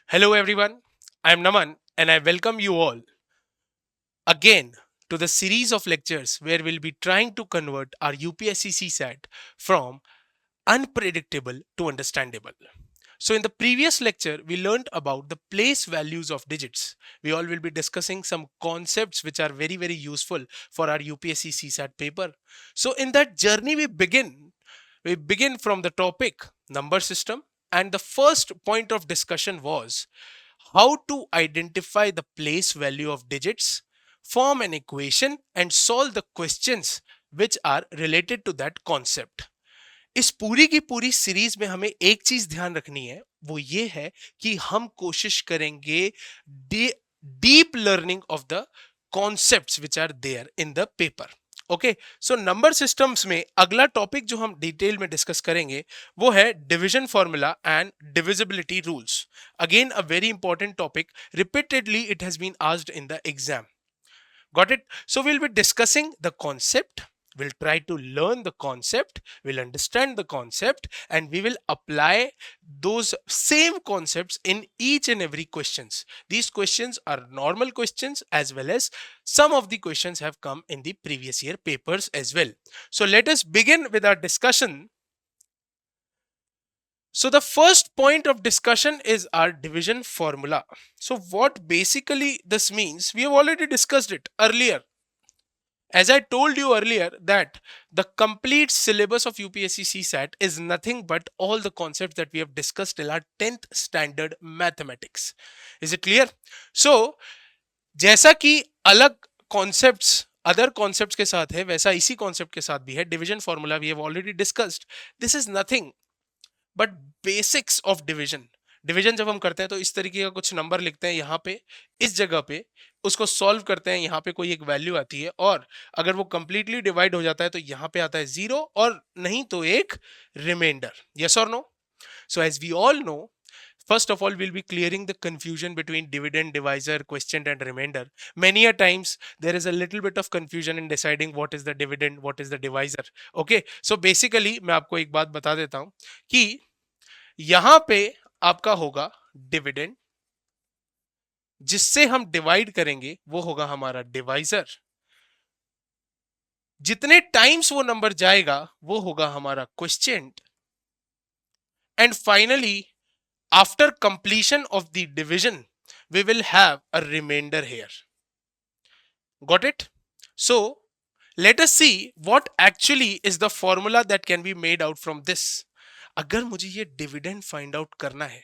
Hello everyone, I am Naman and I welcome you all again to the series of lectures where we'll be trying to convert our UPSC CSAT from unpredictable to understandable. So in the previous lecture, we learned about the place values of digits. We all will be discussing some concepts which are very useful for our UPSC CSAT paper. So in that journey, we begin from the topic number system, and the first point of discussion was how to identify the place value of digits, form an equation, and solve the questions which are related to that concept. इस पूरी की पूरी series में हमें एक चीज ध्यान रखनी है, वो ये है कि हम कोशिश करेंगे deep learning of the concepts which are there in the paper. Okay, so number systems में अगला टॉपिक जो हम डिटेल में डिस्कस करेंगे वो है division formula and divisibility rules. Again a very important topic, repeatedly it has been asked in the exam. Got it? So we'll be discussing the concept. We'll try to learn the concept. We'll understand the concept, and we will apply those same concepts in each and every questions. These questions are normal questions as well as some of the questions have come in the previous year papers as well. So let us begin with our discussion. So the first point of discussion is our division formula. So what basically this means, we have already discussed it earlier. As I told you earlier that the complete syllabus of UPSC CSAT is nothing but all the concepts that we have discussed till our 10th standard mathematics. Is it clear? So जैसा कि अलग concepts other concepts के साथ है, वैसा इसी concept के साथ भी है. Division formula we have already discussed. This is nothing but basics of division. Division जब हम करते हैं तो इस तरीके का कुछ नंबर लिखते हैं यहाँ पे, इस जगह पे उसको सॉल्व करते हैं, यहाँ पे कोई एक वैल्यू आती है और अगर वो कंप्लीटली डिवाइड हो जाता है तो यहाँ पे आता है जीरो और नहीं तो एक रिमाइंडर. यस और no? So as we all know, first of all we'll be clearing the confusion between dividend, divisor, quotient and remainder. Many a times there is a little bit of confusion in deciding what is the dividend, what is the divisor. Okay, so basically मैं आपको एक बात बता देता हूं कि यहां पे आपका होगा डिविडेंड, जिससे हम डिवाइड करेंगे वो होगा हमारा डिवाइजर. जितने टाइम्स वो नंबर जाएगा वो होगा हमारा quotient. And finally after completion of the division we will have a remainder here. Got it? So let us see what actually is the formula that can be made out from this. अगर मुझे ये dividend find out करना है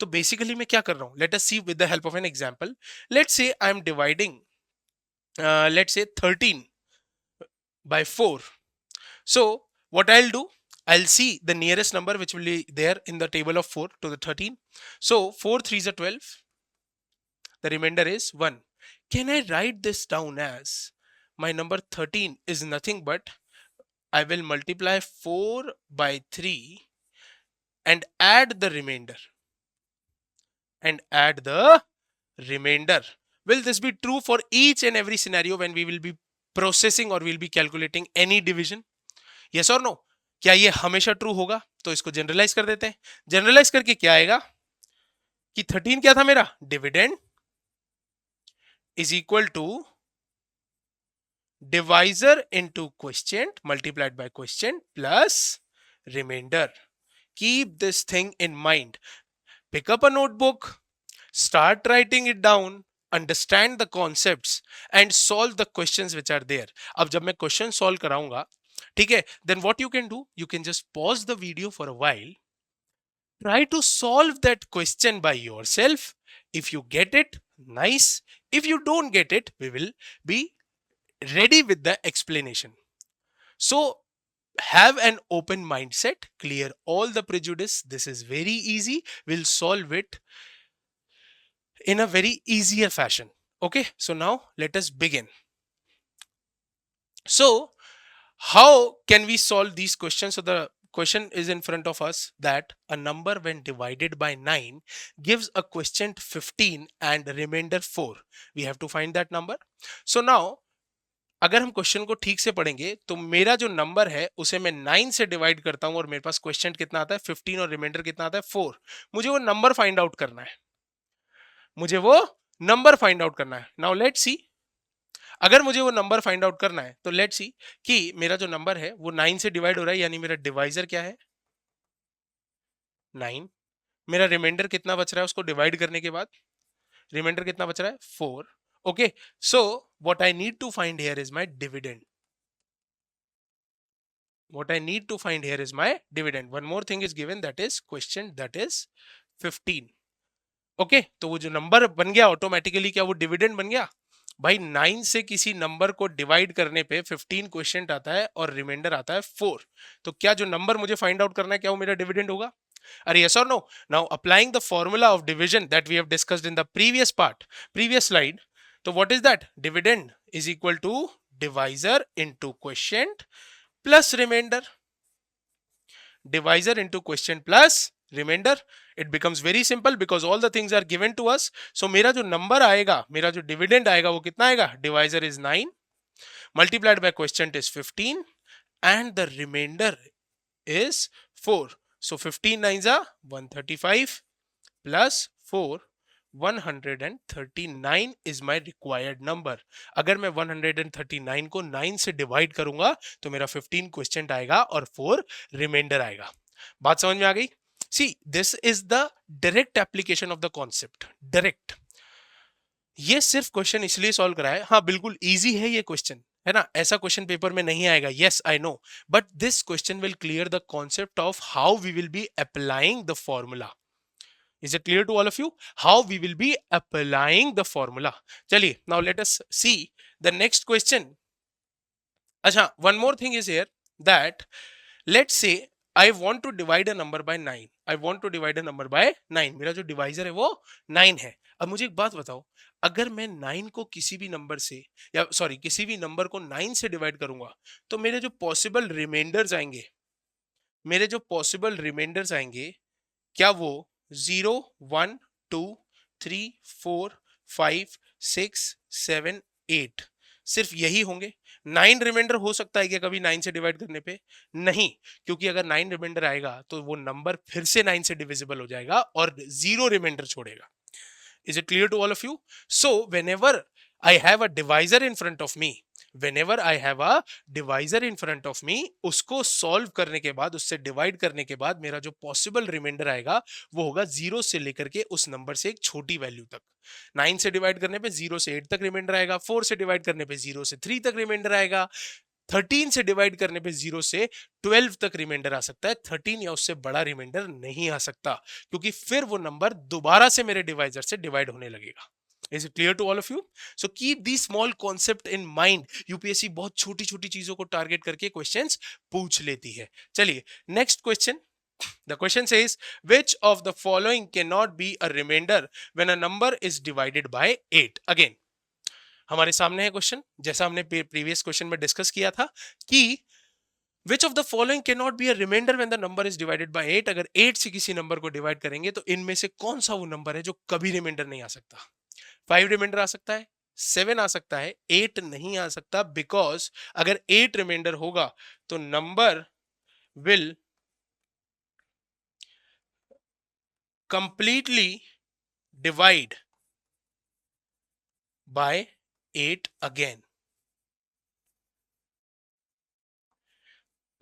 तो basically मैं क्या कर रहा हूं, let us see with the help of an example. Let's say I am dividing let's say 13 by 4. So what I'll do, I'll see the nearest number which will be there in the table of 4 to the 13. So 4 3s are 12. The remainder is 1. Can I write this down as my number 13 is nothing but I will multiply 4 by 3 and add the remainder. And add the remainder. Will this be true for each and every scenario when we will be processing or we'll be calculating any division? Yes or no? क्या ये हमेशा true होगा? तो इसको generalise कर देते हैं. Generalise करके क्या आएगा कि 13 क्या था मेरा, dividend is equal to divisor into quotient multiplied by quotient plus remainder. Keep this thing in mind. Pick up a notebook, start writing it down, understand the concepts and solve the questions which are there. अब जब मैं question solve कराऊंगा, ठीक है, then what you can do, you can just pause the video for a while, try to solve that question by yourself. If you get it, nice. If you don't get it, we will be ready with the explanation. So have an open mindset, clear all the prejudice. This is very easy. We'll solve it in a very easier fashion. Okay, so now let us begin. So how can we solve these questions? So the question is in front of us that a number when divided by 9 gives a quotient 15 and remainder 4. We have to find that number. So now अगर हम question को ठीक से पढ़ेंगे तो मेरा जो number है उसे मैं 9 से डिवाइड करता हूं और मेरे पास क्वेश्चन कितना आता है 15 और रिमाइंडर कितना आता है 4. मुझे वो नंबर फाइंड आउट करना है. मुझे वो नंबर फाइंड आउट करना है. Now let's see. अगर मुझे वो नंबर फाइंड आउट करना है तो लेट्स सी कि मेरा जो नंबर है वो 9 से डिवाइड हो रहा है, यानी मेरा डिवाइजर क्या है 9. मेरा रिमाइंडर कितना बच रहा है उसको डिवाइड करने के बाद, रिमाइंडर कितना बच रहा है 4. Okay, so what I need to find here is my dividend. What I need to find here is my dividend. One more thing is given, that is question, that is 15. Okay, तो वो जो number बन गया automatically, क्या वो dividend बन गया भाई. 9 से किसी नंबर को डिवाइड करने पे 15 क्वेश्चन आता है और रिमाइंडर आता है 4. तो क्या जो नंबर मुझे फाइंड आउट करना है क्या वो मेरा डिविडेंड होगा? अरे यस और no. Now applying the formula of division that we have discussed in the previous part, previous slide. तो what is that? Dividend is equal to divisor into question plus reminder. Divisor into question plus remainder. It becomes very simple because all the things are given to us. So मेरा जो number आएगा, मेरा जो dividend आएगा वो कितना आएगा? Divisor is 9 multiplied by quotient is 15 and the remainder is 4. So 15 nines are 135 plus 4, 139 is my required number. अगर मैं 139 को 9 से डिवाइड करूंगा तो मेरा 15 क्वेश्चन आएगा और 4 रिमाइंडर आएगा. बात समझ में आ गई? See, this is the direct application of the concept. Direct. ये सिर्फ क्वेश्चन इसलिए सॉल्व कराया, हाँ बिल्कुल इजी है ये क्वेश्चन, है ना. ऐसा क्वेश्चन पेपर में नहीं आएगा, yes I know, but this question will clear the concept of how we will be applying the formula. Is it clear to all of you how we will be applying the formula? चलिए, now let us see the next question. अच्छा, one more thing is here that let's say I want to divide a number by 9. I want to divide a number by 9. मेरा जो divisor है वो 9 है. अब मुझे एक बात बताओ, अगर मैं 9 को किसी भी नंबर से, या सॉरी किसी भी नंबर को 9 से डिवाइड करूंगा तो मेरे जो पॉसिबल रिमाइंडर्स आएंगे, मेरे जो पॉसिबल रिमाइंडर्स आएंगे, क्या वो 0, 1, 2, 3, 4, 5, 6, 7, 8 सिर्फ यही होंगे? 9 रिमाइंडर हो सकता है क्या कभी 9 से डिवाइड करने पे? नहीं, क्योंकि अगर 9 रिमाइंडर आएगा तो वो नंबर फिर से 9 से डिविजिबल हो जाएगा और 0 रिमाइंडर छोड़ेगा. Is it clear to all of you? So whenever I have a divisor in front of me, whenever I have a divisor in front of me, उसको सॉल्व करने के बाद, उससे डिवाइड करने के बाद मेरा जो पॉसिबल रिमाइंडर आएगा वो होगा 0 से लेकर के उस नंबर से एक छोटी वैल्यू तक. 9 से डिवाइड करने पे 0 से 8 तक रिमाइंडर आएगा, 4 से डिवाइड करने पे 0 से 3 तक रिमाइंडर आएगा, 13 से डिवाइड करने पे 0 से 12 तक रिमाइंडर आ सकता है. 13 या उससे बड़ा रिमाइंडर नहीं आ सकता, क्योंकि फिर वो नंबर दोबारा से मेरे डिवाइजर से डिवाइड होने लगेगा. Is it clear to all of you? So keep these small concept in mind. UPSC बहुत छोटी छोटी चीजों को टारगेट करके क्वेश्चंस पूछ लेती है. चलिए next question. The question says, which of the following cannot be a remainder when a number is divided by 8? Again, हमारे सामने है क्वेश्चन, जैसा हमने प्रीवियस क्वेश्चन में डिस्कस किया था कि Which of the following cannot be a remainder when the number is divided by 8? अगर 8 से किसी नंबर को डिवाइड करेंगे तो इनमें से कौन सा वो नंबर है जो कभी रिमाइंडर नहीं आ सकता? 5 रिमाइंडर आ सकता है, 7 आ सकता है, 8 नहीं आ सकता, बिकॉज अगर 8 रिमाइंडर होगा तो number will completely divide by 8 again.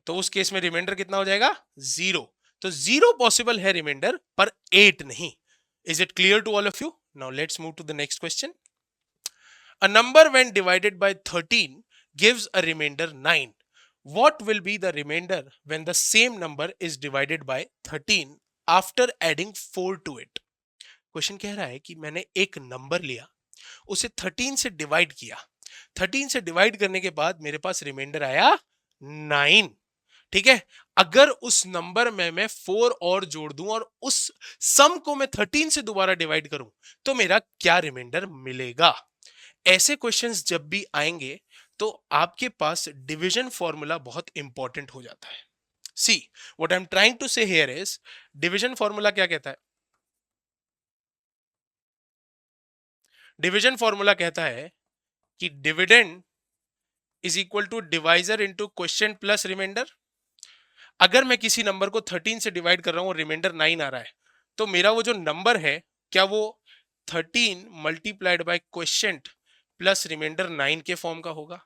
तो उस केस में रिमाइंडर कितना हो जाएगा? 0. तो 0 पॉसिबल है रिमाइंडर, पर 8 नहीं. Is it clear to all of you? Now let's move to the next question. A number when divided by 13 gives a remainder 9. What will be the remainder when the same number is divided by 13 after adding 4 to it? Question कह रहा है कि मैंने एक number लिया, उसे 13 से divide किया, 13 से डिवाइड करने के बाद मेरे पास रिमाइंडर आया 9. ठीक है, अगर उस नंबर में मैं 4 और जोड़ दूं और उस सम को मैं 13 से दोबारा डिवाइड करूं तो मेरा क्या रिमाइंडर मिलेगा? ऐसे क्वेश्चंस जब भी आएंगे तो आपके पास डिवीजन फॉर्मूला बहुत इंपॉर्टेंट हो जाता है. See, what I am trying to say here is, division formula क्या कहता है? डिवीजन फॉर्मूला कहता है कि dividend is equal to divisor into question plus reminder. अगर मैं किसी नंबर को 13 से डिवाइड कर रहा हूं और रिमाइंडर 9 आ रहा है तो मेरा वो जो नंबर है, क्या वो 13 multiplied by quotient plus remainder 9 के फॉर्म का होगा?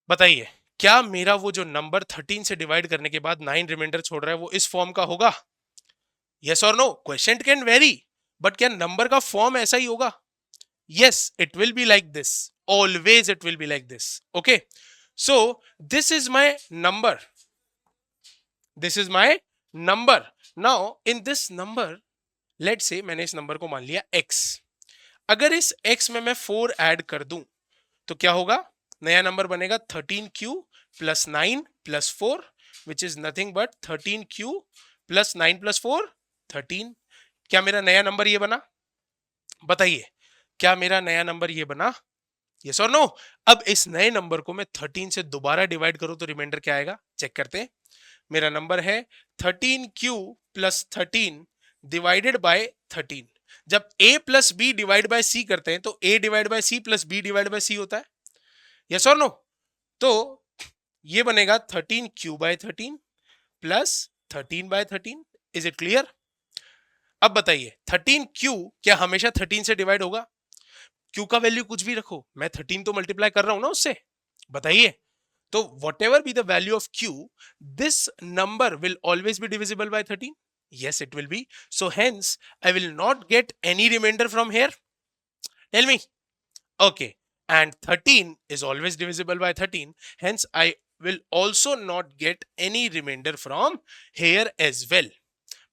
बताइए, क्या मेरा वो जो नंबर 13 से डिवाइड करने के बाद 9 रिमाइंडर छोड़ रहा है वो इस फॉर्म का होगा? यस और no? Question can vary, but क्या नंबर का फॉर्म ऐसा ही होगा? Yes, it will be like this. Always it will be like this. Okay. So this is my number. This is my number. Now in this number, let's say मैंने इस number को मान लिया x. अगर इस x में मैं 4 add कर दूं तो क्या होगा? नया नंबर बनेगा 13q plus 9 plus 4 which is nothing but 13q plus 9 plus 4 13. क्या मेरा नया नंबर ये बना? बताइए, क्या मेरा नया नंबर ये बना? यस और नो? अब इस नए नंबर को मैं 13 से दोबारा डिवाइड करूं तो रिमाइंडर क्या आएगा? चेक करते हैं. मेरा नंबर है 13q प्लस 13 डिवाइडेड बाय 13. जब a plus B divide by C करते हैं तो a divide by C plus b divide by C होता है. यस और नो? तो ये बनेगा 13q by 13 plus 13 by 13. Is it clear? अब बताइए, 13q क्या हमेशा 13 से डिवाइड होगा? q का वैल्यू कुछ भी रखो, मैं 13 तो मल्टीप्लाई कर रहा हूं ना उससे. बताइए, तो what ever be the value of q, this number will always be divisible by 13. yes it will be. So hence I will not get any remainder from here. Tell me. Okay, and 13 is always divisible by 13, hence I will also not get any remainder from here as well.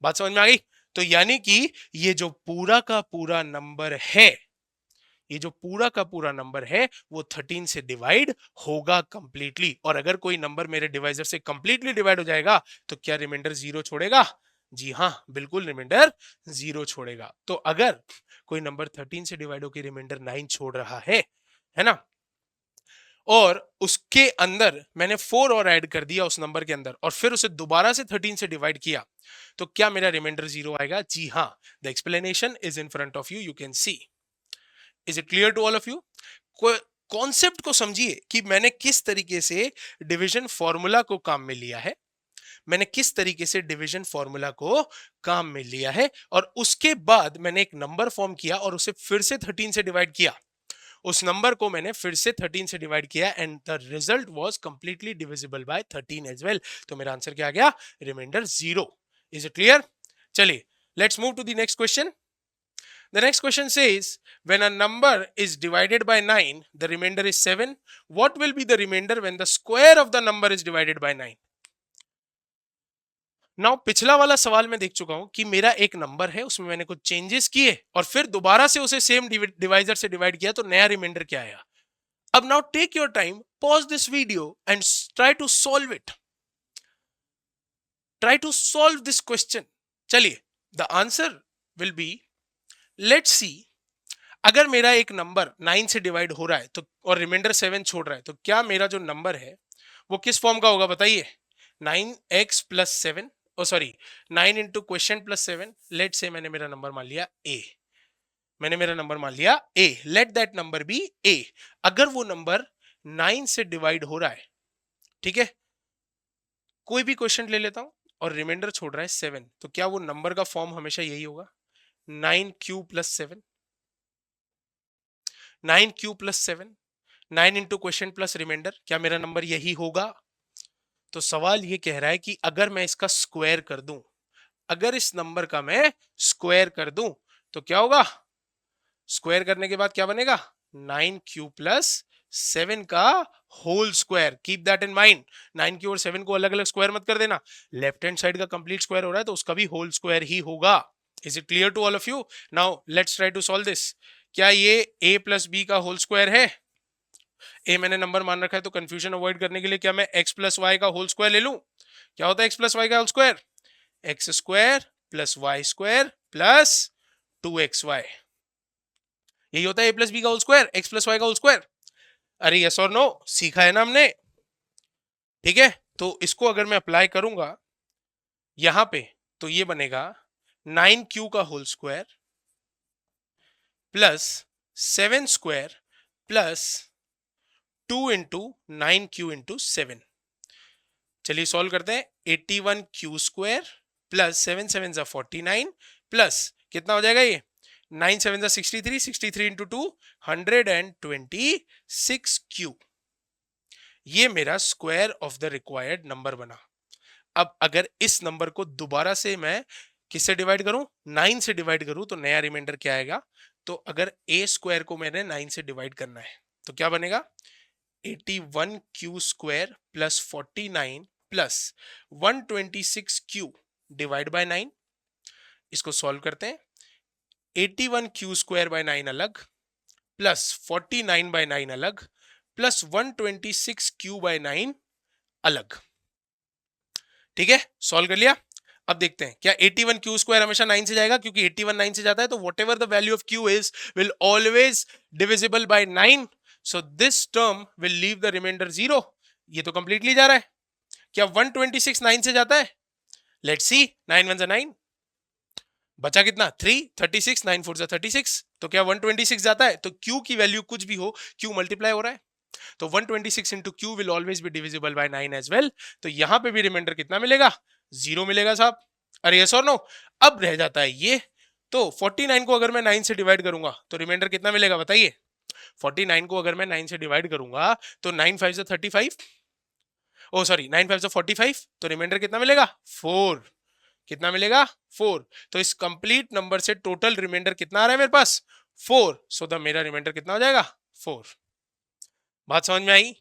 बात समझ में आ गई? तो यानी कि ये जो पूरा का पूरा नंबर है, ये जो पूरा का पूरा नंबर है वो 13 से डिवाइड होगा कंप्लीटली. और अगर कोई नंबर मेरे डिवाइजर से कंप्लीटली डिवाइड हो जाएगा तो क्या रिमाइंडर 0 छोड़ेगा? जी हाँ, बिल्कुल रिमाइंडर 0 छोड़ेगा. तो अगर कोई नंबर 13 से डिवाइड होकर रिमाइंडर 9 छोड़ रहा है ना, और उसके अंदर मैंने 4 और ऐड कर दिया उस नंबर के अंदर और फिर उसे दोबारा से 13 से डिवाइड किया, तो क्या मेरा रिमाइंडर 0 आएगा? जी हाँ. The explanation is in front of you can see. Is it clear to all of you? Concept को समझिए कि मैंने किस तरीके से डिवीजन फॉर्मूला को काम में लिया है. मैंने किस तरीके से डिवीजन फॉर्मूला को काम में लिया है और उसके बाद मैंने एक नंबर फॉर्म किया और उसे फिर से 13 से डिवाइड किया. उस नंबर को मैंने फिर से 13 से डिवाइड किया and the result was completely divisible by 13 as well. तो मेरा आंसर क्या आ गया? रिमाइंडर 0. Is it clear? चलिए, let's move to the next question. The next question says, when a number is divided by 9, the remainder is 7. What will be the remainder when the square of the number is divided by 9? Now, पिछला वाला सवाल मैं देख चुका हूं कि मेरा एक नंबर है, उसमें मैंने कुछ चेंजेस किए और फिर दोबारा से उसे सेम डिवाइजर से डिवाइड किया तो नया रिमाइंडर क्या आया. अब now take your time, pause this video and try to solve it. Try to solve this question. चलिए, the answer will be, let's see, अगर मेरा एक नंबर 9 से डिवाइड हो रहा है तो और रिमाइंडर 7 छोड़ रहा है तो क्या मेरा जो नंबर है वो किस फॉर्म का होगा? बताइए. 9x plus 7, oh sorry, 9 into question plus 7. Let say मैंने मेरा नंबर मान लिया a. मैंने मेरा नंबर मान लिया a. Let that number be a. अगर वो नंबर 9 से डिवाइड हो रहा है, ठीक है, कोई भी क्वेश्चन ले लेता हूं और रिमाइंडर छोड़ रहा है 7, तो क्या वो नंबर का फॉर्म हमेशा यही होगा? 9q plus 7. 9q plus 7, 9 into question plus remainder. क्या मेरा नंबर यही होगा? तो सवाल ये कह रहा है कि अगर मैं इसका स्क्वायर कर दूं, अगर इस नंबर का मैं स्क्वायर कर दूं तो क्या होगा? स्क्वायर करने के बाद क्या बनेगा? 9q प्लस 7 का whole square. Keep that in mind. 9q और 7 को अलग अलग स्क्वायर मत कर देना. लेफ्ट हैंड साइड का कंप्लीट स्क्वायर हो रहा है तो उसका भी होल स्क्वायर ही होगा. Is it clear to all of you? Now let's try to solve this. क्या ये a प्लस बी का होल स्क्वायर है? a मैंने नंबर मान रखा है तो कंफ्यूजन अवॉइड करने के लिए क्या मैं x प्लस वाई का होल स्क्वायर ले लूं? क्या होता है x प्लस वाई का whole square? X square plus Y square plus 2xy. यही होता है a प्लस बी का whole square, x plus Y का होल स्क्वायर. अरे यस और नो, सीखा है ना हमने. ठीक है, तो इसको अगर मैं अप्लाई करूंगा यहां पे तो ये बनेगा 9q का whole square plus 7 square plus 2 into 9q into 7. चलिए सॉल्व करते हैं. 81q स्क्वायर प्लस 7 7 49 प्लस कितना हो जाएगा ये 9 7 63, 63 इंटू 2 126 क्यू। ये मेरा square of the required number बना। अब अगर इस नंबर को दोबारा से मैं किससे डिवाइड करूं, 9 से डिवाइड करूं, तो नया रिमाइंडर क्या आएगा? तो अगर ए स्क्वायर को मैंने 9 से डिवाइड करना है तो क्या बनेगा? 81 Q square plus 49 plus 126 Q divide by 9। इसको सॉल्व करते हैं। 81 क्यू स्क्वायर बाय 9 अलग, प्लस 49 बाय 9 अलग, प्लस 126 क्यू बाय 9 अलग। ठीक है, सॉल्व कर लिया। अब देखते हैं क्या 81 क्यू स्क्वायर हमेशा 9 से जाएगा, क्योंकि 81 9 से जाता है, तो whatever the value of Q is will always divisible by 9, so this term will leave the remainder 0। ये तो कंप्लीटली जा रहा है। क्या 126 9 से जाता है? लेट्स सी, 9 1 9, बचा कितना 3, 36, 9 4 36, तो क्या 126 जाता है? तो क्यू की वैल्यू कुछ भी हो, क्यू मल्टीप्लाई हो रहा है, तो 126 into Q will always be divisible by 9 as well. तो यहां पे भी रिमाइंडर कितना मिलेगा? 0 मिलेगा साहब। अरे यस और नो? अब रह जाता है ये, तो 49 को अगर मैं 9 से डिवाइड करूंगा तो रिमाइंडर कितना मिलेगा बताइए? 49 को अगर मैं 9 से डिवाइड करूंगा तो 9 5 से 35, ओ सॉरी 9 5 से 45, तो रिमाइंडर कितना मिलेगा? 4। कितना मिलेगा? 4। तो इस कंप्लीट नंबर से टोटल रिमाइंडर कितना आ रहा है मेरे पास? 4। सो द मेरा रिमाइंडर कितना हो जाएगा? 4। बात समझ में आई?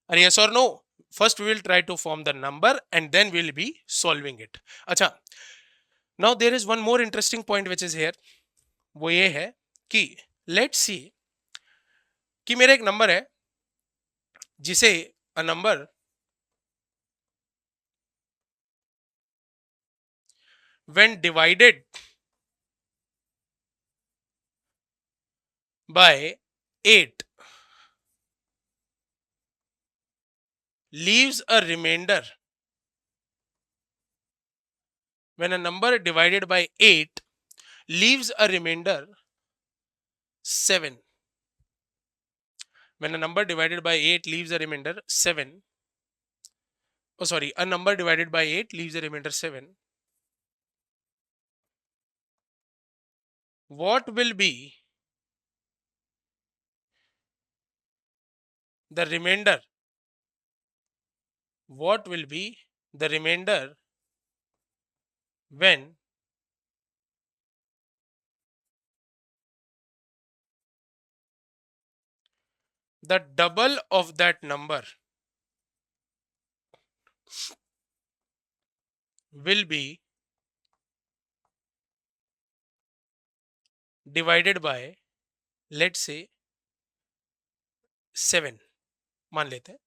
अरे यस और no? First we will try to form the number and then we will be solving it. अच्छा, now there is one more interesting point which is here. वो ये है कि लेट्स सी कि मेरा एक नंबर है जिसे a number when divided by 8 leaves a remainder, when a number divided by 8 leaves a remainder 7, when a number divided by 8 leaves a remainder 7, oh sorry, a number divided by 8 leaves a remainder 7, what will be the remainder, what will be the remainder when the double of that number will be divided by, let's say 7। मान लेते हैं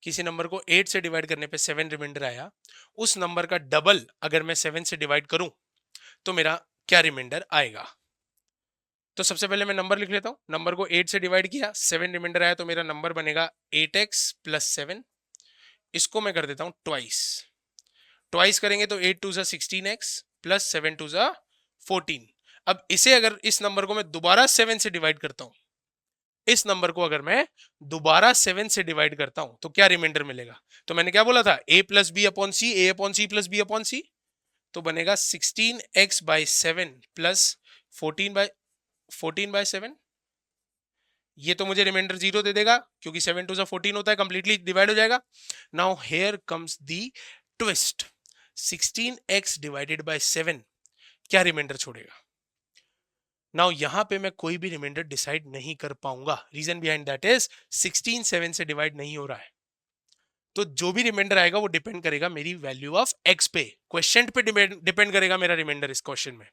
किसी number को 8 से divide करने पे 7 reminder आया, उस नंबर का डबल अगर मैं 7 से डिवाइड करूं तो मेरा क्या रिमाइंडर आएगा? तो सबसे पहले मैं नंबर लिख लेता हूं। नंबर को 8 से डिवाइड किया, 7 रिमाइंडर आया, तो मेरा नंबर बनेगा 8x प्लस 7। इसको मैं कर देता हूं ट्वाइस। ट्वाइस करेंगे तो 8 2 16x प्लस 7 2 14। अब इसे अगर इस नंबर को मैं दोबारा 7 से डिवाइड करता हूं, इस नंबर को अगर मैं दोबारा 7 से डिवाइड करता हूं तो क्या रिमाइंडर मिलेगा? तो मैंने क्या बोला था, a plus B upon C, A upon C plus B upon C, तो बनेगा 16x बाई 7 प्लस 14 बाय 7। ये तो मुझे रिमाइंडर 0 दे देगा क्योंकि 7 2 14 होता है, कंप्लीटली डिवाइड हो जाएगा। Now here comes the twist, 16x divided by 7 क्या रिमाइंडर छोड़ेगा? नाउ यहां पे मैं कोई भी रिमाइंडर डिसाइड नहीं कर पाऊंगा। रीजन बिहाइंड दैट इज 16 7 से डिवाइड नहीं हो रहा है, तो जो भी रिमाइंडर आएगा वो डिपेंड करेगा मेरी वैल्यू ऑफ x पे, क्वेश्चन पे डिपेंड करेगा मेरा रिमाइंडर इस क्वेश्चन में।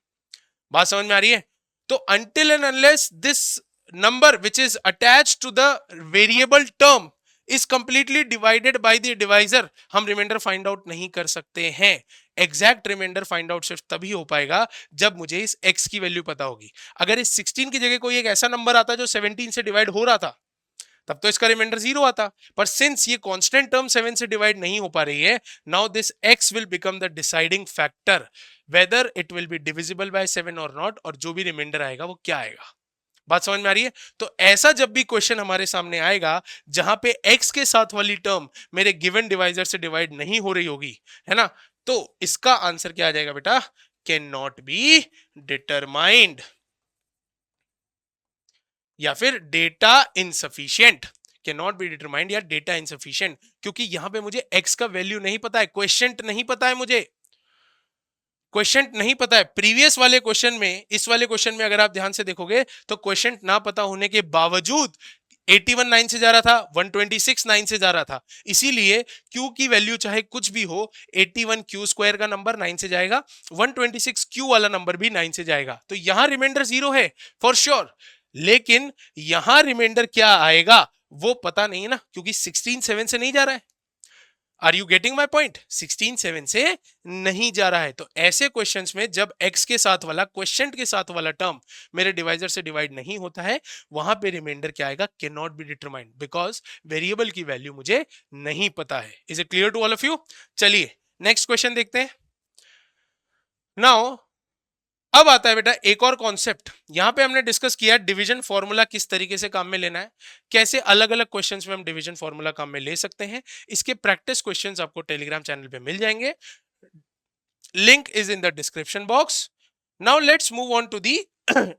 बात समझ में आ रही है? तो until and unless this number which is attached to the variable term is completely divided by the divisor, हम रिमाइंडर फाइंड आउट नहीं कर सकते हैं। एग्जैक्ट रिमाइंडर फाइंड आउट सिर्फ तभी हो पाएगा जब मुझे इस x की वैल्यू पता होगी। अगर इस 16 की जगह कोई एक ऐसा नंबर आता जो 17 से डिवाइड हो रहा था, तब तो इसका रिमाइंडर 0 आता, पर सिंस ये कांस्टेंट टर्म 7 से डिवाइड नहीं हो पा रही है, now this x will become the deciding factor whether it will be divisible bye 7 और नॉट, और जो भी रिमाइंडर आएगा वो क्या आएगा। बात समझ में आ रही है? तो ऐसा जब भी क्वेश्चन हमारे सामने आएगा जहां पे x के साथ वाली टर्म मेरे गिवन डिवाइजर से डिवाइड नहीं हो रही होगी, है ना, तो इसका आंसर क्या आ जाएगा बेटा कैन नॉट बी डिटरमाइंड, या फिर data insufficient, can not be determined या डेटा इनसफिशिएंट, क्योंकि यहां पे मुझे एक्स का वैल्यू नहीं पता है, क्वेश्चन नहीं पता है, मुझे क्वेश्चन नहीं पता है। प्रीवियस वाले क्वेश्चन में, इस वाले क्वेश्चन में अगर आप ध्यान से देखोगे तो क्वेश्चन ना पता होने के बावजूद 81 9 से जा रहा था, 126 9 से जा रहा था, इसीलिए Q की वैल्यू चाहे कुछ भी हो, 81 Q स्क्वायर का नंबर 9 से जाएगा, 126 Q वाला नंबर भी 9 से जाएगा, तो यहां रिमाइंडर 0 है फॉर श्योर। लेकिन यहां रिमाइंडर क्या आएगा वो पता नहीं है ना, क्योंकि 16 7 से नहीं जा रहा है। Are you getting my point? 16 7 से नहीं जा रहा है। तो ऐसे क्वेश्चंस में जब x के साथ वाला, क्वेश्चन के साथ वाला टर्म मेरे डिवाइजर से डिवाइड नहीं होता है, वहां पे रिमाइंडर क्या आएगा? Cannot be determined, because variable की वैल्यू मुझे नहीं पता है। Is it clear to all of you? चलिए नेक्स्ट क्वेश्चन देखते हैं। नाउ अब आता है बेटा एक और कॉन्सेप्ट। यहां पे हमने डिस्कस किया डिवीजन फॉर्मूला किस तरीके से काम में लेना है, कैसे अलग अलग क्वेश्चंस में हम डिवीजन फॉर्मूला काम में ले सकते हैं। इसके प्रैक्टिस क्वेश्चंस आपको टेलीग्राम चैनल पे मिल जाएंगे, link is in the description box. Now let's move on to the